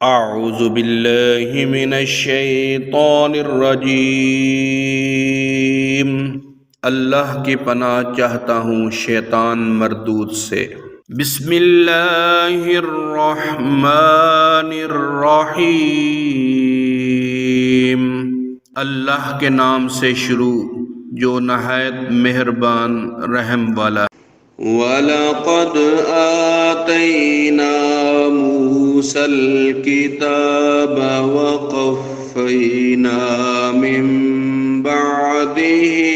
अऊज़ु बिल्लाहि मिनश्शैतानिर्रजीम। अल्लाह की पनाह चाहता हूँ शैतान मरदूद से। बिस्मिल्लाहिर्रहमानिर्रहीम। अल्लाह के नाम से शुरू जो नहायत मेहरबान रहम वाला। वलक़द आतैना मूसल किताब वक़फ़ैना मिन बअदिही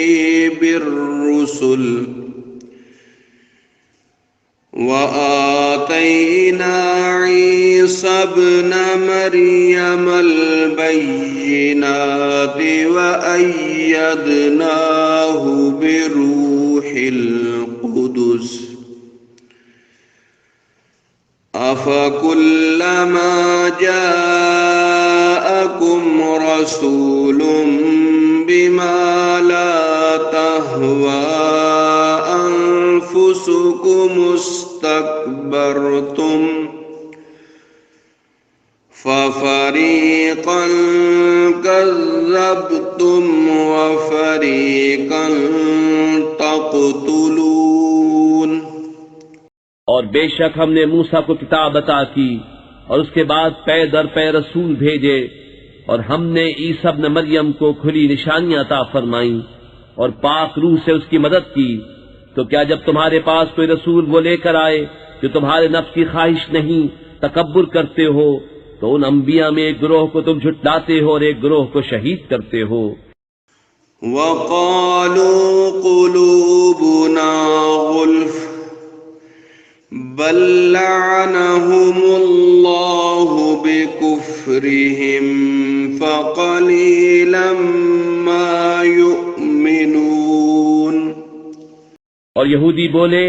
बिर्रुसुल वआतैना ईसा इब्न मरियमल बय्यिनाति वअय्यदनाहु बिरूहिल कुदुस अफ़कुल्लमा जाअकुम रसूलुम बिमा ला तहवा अनफुसुकुम इस्तकबरतुम फ़फ़रीक़न कज़्ज़बतुम वफ़रीक़न तक़तुलून। और बेशक हमने मूसा को किताब अता की और उसके बाद पै दर पै रसूल भेजे, और हमने ईसा इब्न मरियम को खुली निशानियां अता फरमाई और पाक रूह से उसकी मदद की। तो क्या जब तुम्हारे पास कोई रसूल वो लेकर आए जो तुम्हारे नफ्स की ख्वाहिश नहीं, तकब्बुर करते हो, तो उन अंबिया में एक गिरोह को तुम झुटलाते हो और एक गिरोह को शहीद करते हो। वक़ालू क़ुलूबुना गुल्फ बल लअनहुमुल्लाहु बिकुफ्रिहिम फ़क़लीलन मा युमिनून। और यहूदी बोले,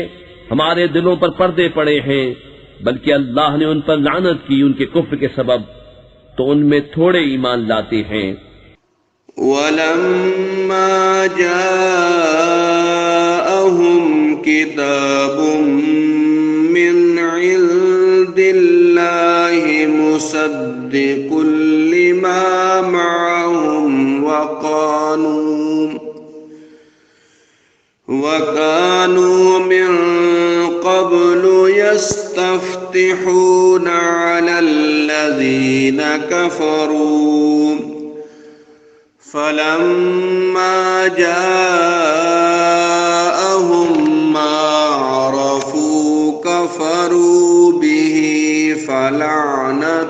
हमारे दिलों पर पर्दे पड़े हैं, बल्कि अल्लाह ने उन पर लानत की उनके कुफ्र के सबब, तो उनमें थोड़े ईमान लाते हैं। वलम्मा जाअहुम किताबुम मिन इंदिल्लाहि मुसद्दिकुल लिमा मअहुम वकानू मिन क़ब्लु यस्तफ्तिहूना अलल्लज़ीना कफ़रू फलम्मा जाअहुम मा अरफू कफ़रू बिही फलअनतुल्लाहि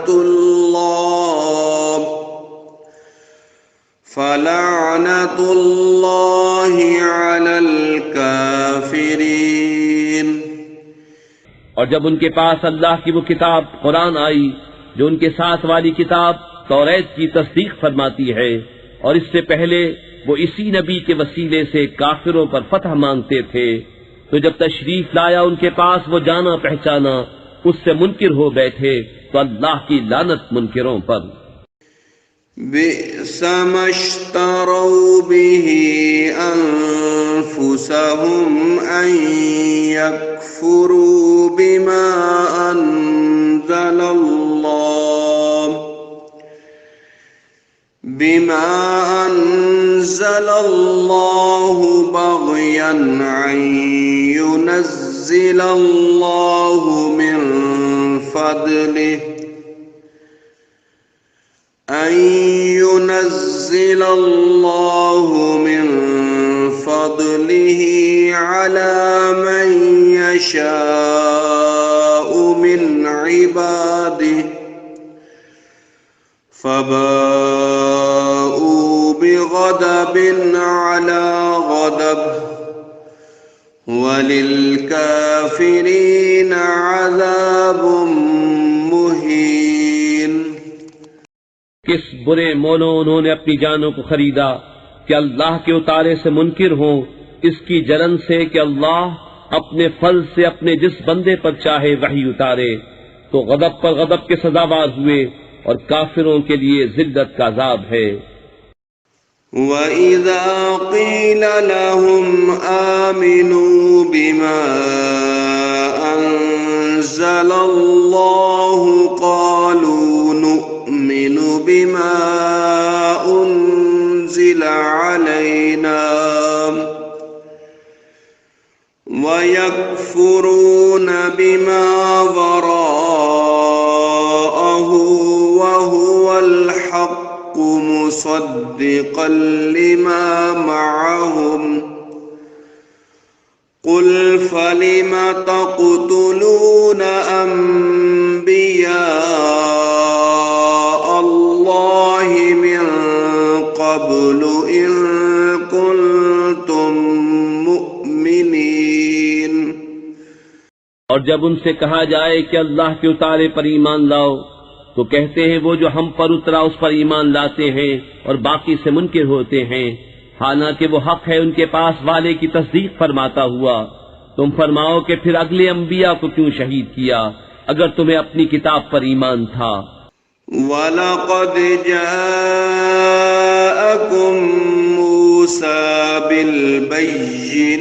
अलल काफिरीन। और जब उनके पास अल्लाह की वो किताब कुरान आई जो उनके साथ वाली किताब तौरात की तस्दीक फरमाती है, और इससे पहले वो इसी नबी के वसीले से काफिरों पर फतह मांगते थे, तो जब तशरीफ लाया उनके पास वो जाना पहचाना, उससे मुनकिर हो बैठे, तो अल्लाह की लानत मुनकिरों पर। बि'समश्तरौ बिही अन्फुसहुम अन यकफुरू बिमा अंज़लल्लाहु बग़यन अन युनज़्ज़िलल्लाहु मिन फ़ضलिही अला मन यशाअु मिन इबादिही फ़बाऊ बिग़ज़बिन अला ग़ज़ब वलिलकाफ़िरीन अज़ाबुम मुहीन। किस बुरे मोलों उन्होंने अपनी जानों को खरीदा कि अल्लाह के उतारे से मुनकिर हों, इसकी जलन से कि अल्लाह अपने फल से अपने जिस बंदे पर चाहे वही उतारे, तो गदब पर गदब के सजावार हुए, और काफिरों के लिए जिल्लत का अज़ाब है। वइज़ा क़ील लहुम आमिनू बिमा अंज़लल्लाहु क़ालू بما وراءه وهو الحق مصدقا لما معهم قل فلم تقتلون أنبياء الله من قبل إن كنتم مؤمنين। और जब उनसे कहा जाए कि अल्लाह के उतारे पर ईमान लाओ तो कहते हैं वो जो हम पर उतरा उस पर ईमान लाते हैं और बाकी से मुनकिर होते हैं, हालांकि वो हक है उनके पास वाले की तस्दीक फरमाता हुआ। तुम फरमाओ कि फिर अगले अंबिया को क्यों शहीद किया अगर तुम्हें अपनी किताब पर ईमान था। वलक़द जाअकुम मूसा बिलबय्यिनाति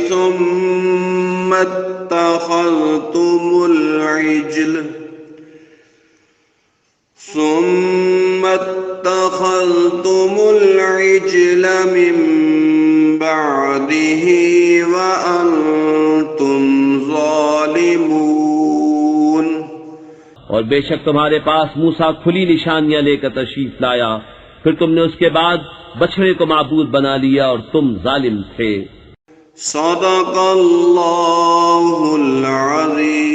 सुम्मा इत्तख़ज़्तुमुल इज्ल मिन बअदिही व अंतुम ज़ालिमून। और बेशक तुम्हारे पास मूसा खुली निशानियां लेकर तशरीफ लाया, फिर तुमने उसके बाद बछड़े को माबूद बना लिया और तुम जालिम थे। सदक़ल्लाहुल अज़ीम।